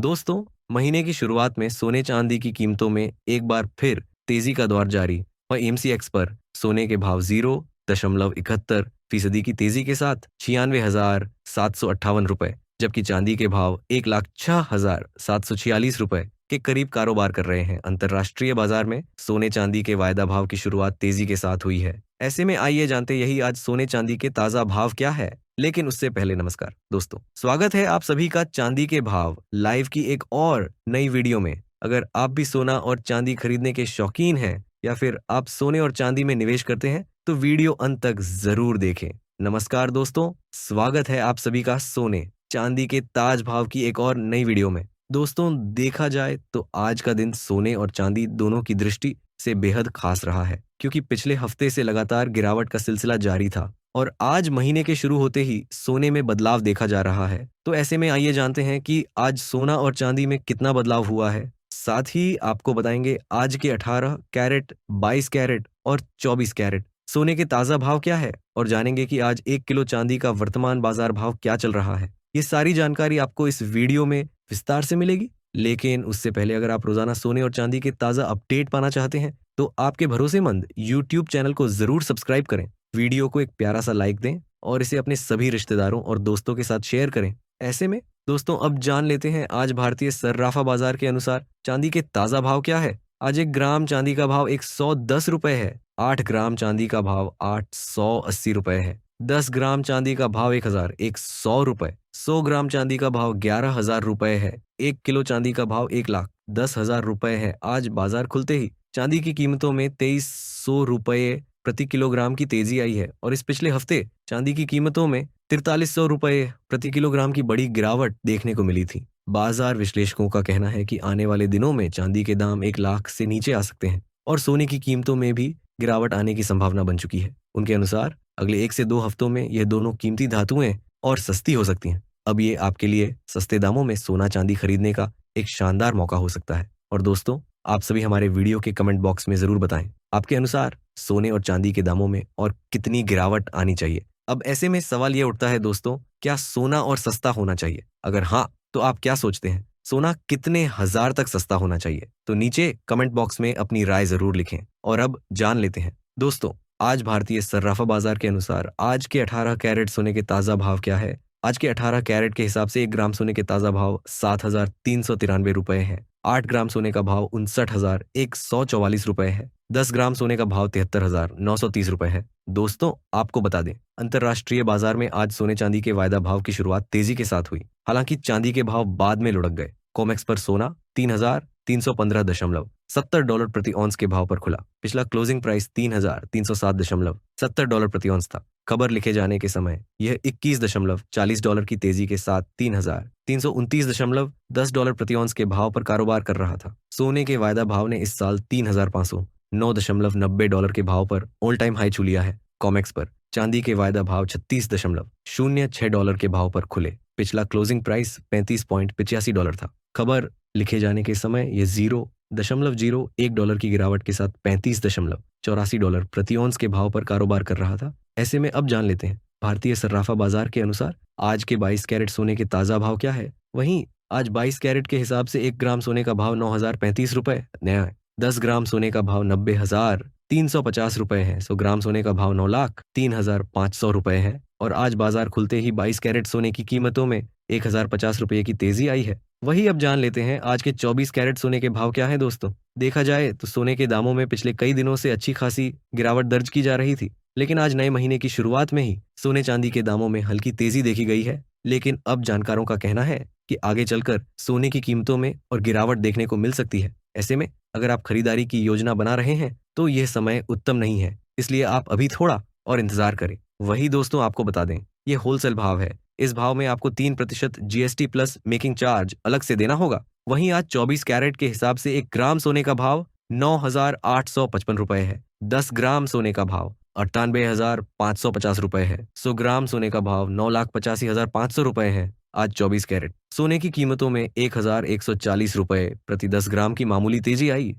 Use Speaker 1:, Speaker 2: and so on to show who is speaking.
Speaker 1: दोस्तों, महीने की शुरुआत में सोने चांदी की कीमतों में एक बार फिर तेजी का दौर जारी और एमसीएक्स पर सोने के भाव 0.71% की तेजी के साथ 96,758 रुपए, जबकि चांदी के भाव 1,06,746 रुपए के करीब कारोबार कर रहे हैं। अंतर्राष्ट्रीय बाजार में सोने चांदी के वायदा भाव की शुरुआत तेजी के साथ हुई है। ऐसे में आइए जानते यही आज सोने चांदी के ताजा भाव क्या है। लेकिन उससे पहले नमस्कार दोस्तों, स्वागत है आप सभी का चांदी के भाव लाइव की एक और नई वीडियो में। अगर आप भी सोना और चांदी खरीदने के शौकीन हैं या फिर आप सोने और चांदी में निवेश करते हैं तो वीडियो अंत तक जरूर देखें। नमस्कार दोस्तों, स्वागत है आप सभी का सोने चांदी के ताज भाव की एक और नई वीडियो में। दोस्तों, देखा जाए तो आज का दिन सोने और चांदी दोनों की दृष्टि से बेहद खास रहा है, क्योंकि पिछले हफ्ते से लगातार गिरावट का सिलसिला जारी था और आज महीने के शुरू होते ही सोने में बदलाव देखा जा रहा है। तो ऐसे में आइए जानते हैं कि आज सोना और चांदी में कितना बदलाव हुआ है। साथ ही आपको बताएंगे आज के 18 कैरेट, 22 कैरेट और 24 कैरेट सोने के ताजा भाव क्या है और जानेंगे कि आज 1 किलो चांदी का वर्तमान बाजार भाव क्या चल रहा है। ये सारी जानकारी आपको इस वीडियो में विस्तार से मिलेगी। लेकिन उससे पहले अगर आप रोजाना सोने और चांदी के ताजा अपडेट पाना चाहते हैं तो आपके भरोसेमंद YouTube चैनल को जरूर सब्सक्राइब करें, वीडियो को एक प्यारा सा लाइक दें और इसे अपने सभी रिश्तेदारों और दोस्तों के साथ शेयर करें। ऐसे में दोस्तों, अब जान लेते हैं आज भारतीय सर्राफा बाजार के अनुसार चांदी के ताजा भाव क्या है। आज 1 ग्राम चांदी का भाव 110 रुपए है। 8 ग्राम चांदी का भाव 880 रुपए है। 10 ग्राम चांदी का भाव 1,100 रुपए। 100 ग्राम चांदी का भाव 11,000 रुपए है। 1 किलो चांदी का भाव 1,10,000 रुपए है। आज बाजार खुलते ही चांदी की कीमतों में 2,300 रुपए प्रति किलोग्राम की तेजी आई है और इस पिछले हफ्ते चांदी की कीमतों में 4,300 रुपए प्रति किलोग्राम की बड़ी गिरावट देखने को मिली थी। बाजार विश्लेषकों का कहना है कि आने वाले दिनों में चांदी के दाम 1 लाख से नीचे आ सकते हैं और सोने की कीमतों में भी गिरावट आने की संभावना बन चुकी है। उनके अनुसार अगले 1 से 2 हफ्तों में यह दोनों कीमती धातुएं और सस्ती हो सकती हैं। अब ये आपके लिए सस्ते दामों में सोना चांदी खरीदने का एक शानदार मौका हो सकता है। और दोस्तों, आप सभी हमारे वीडियो के कमेंट बॉक्स में जरूर बताएं आपके अनुसार सोने और चांदी के दामों में और कितनी गिरावट आनी चाहिए। अब ऐसे में सवाल यह उठता है दोस्तों, क्या सोना और सस्ता होना चाहिए? अगर हाँ, तो आप क्या सोचते हैं? सोना कितने हजार तक सस्ता होना चाहिए? तो नीचे कमेंट बॉक्स में अपनी राय जरूर लिखें। और अब जान लेते हैं दोस्तों, आज भारतीय सर्राफा बाजार के अनुसार आज के 18 कैरेट सोने के ताजा भाव क्या है। आज के 18 कैरेट के हिसाब से 1 ग्राम सोने के ताजा भाव 7,393 रुपए है। 8 ग्राम सोने का भाव 59,144 रुपए है। 10 ग्राम सोने का भाव 73,930 रुपए है। दोस्तों, आपको बता दें, अंतर्राष्ट्रीय बाजार में आज सोने चांदी के वायदा भाव की शुरुआत तेजी के साथ हुई। हालांकि चांदी के भाव बाद में लुढ़क गए। कॉमेक्स पर सोना 3,315.70 डॉलर प्रति ऑन्स के भाव पर खुला। पिछला क्लोजिंग प्राइस 3,307.70 डॉलर प्रति ऑन्स था। खबर लिखे जाने के समय यह 21.40 डॉलर की तेजी के साथ 3,329.10 डॉलर प्रति ऑन्स के भाव पर कारोबार कर रहा था। सोने के वायदा भाव ने इस साल 3,509.90 डॉलर के भाव पर ऑल टाइम हाई छू लिया है। कॉमेक्स पर चांदी के वायदा भाव 36.06 डॉलर के भाव पर खुले। पिछला क्लोजिंग प्राइस 35.85 डॉलर था। खबर लिखे जाने के समय यह 0.01 डॉलर की गिरावट के साथ 35.84 डॉलर प्रति ऑन्स के भाव पर कारोबार कर रहा था। ऐसे में अब जान लेते हैं भारतीय सर्राफा बाजार के अनुसार आज के 22 कैरेट सोने के ताजा भाव क्या है। वहीं आज 22 कैरेट के हिसाब से 1 ग्राम सोने का भाव 9,035 रुपए नया है। 10 ग्राम सोने का भाव 90,350 रुपए है। 100 ग्राम सोने का भाव 9,03,500 रुपए है। और आज बाजार खुलते ही 22 कैरेट सोने की कीमतों में 1,050 रुपये की तेजी आई है। वही अब जान लेते हैं आज के 24 कैरेट सोने के भाव क्या है। दोस्तों, देखा जाए तो सोने के दामों में पिछले कई दिनों से अच्छी खासी गिरावट दर्ज की जा रही थी, लेकिन आज नए महीने की शुरुआत में ही सोने चांदी के दामों में हल्की तेजी देखी गई है। लेकिन अब जानकारों का कहना है कि आगे चलकर सोने की कीमतों में और गिरावट देखने को मिल सकती है। ऐसे में अगर आप खरीदारी की योजना बना रहे हैं तो यह समय उत्तम नहीं है, इसलिए आप अभी थोड़ा और इंतजार करें। वही दोस्तों, आपको बता दें, यह होलसेल भाव है। इस भाव में आपको 3% GST प्लस मेकिंग चार्ज अलग से देना होगा। वहीं आज 24 कैरेट के हिसाब से 1 ग्राम सोने का भाव 9,855 रुपए है। 10 ग्राम सोने का भाव 98,550 रुपए है। 100 ग्राम सोने का भाव 9,85,500 रुपए है। आज 24 कैरेट सोने की कीमतों में 1,140 रुपए प्रति 10 ग्राम की मामूली तेजी आई।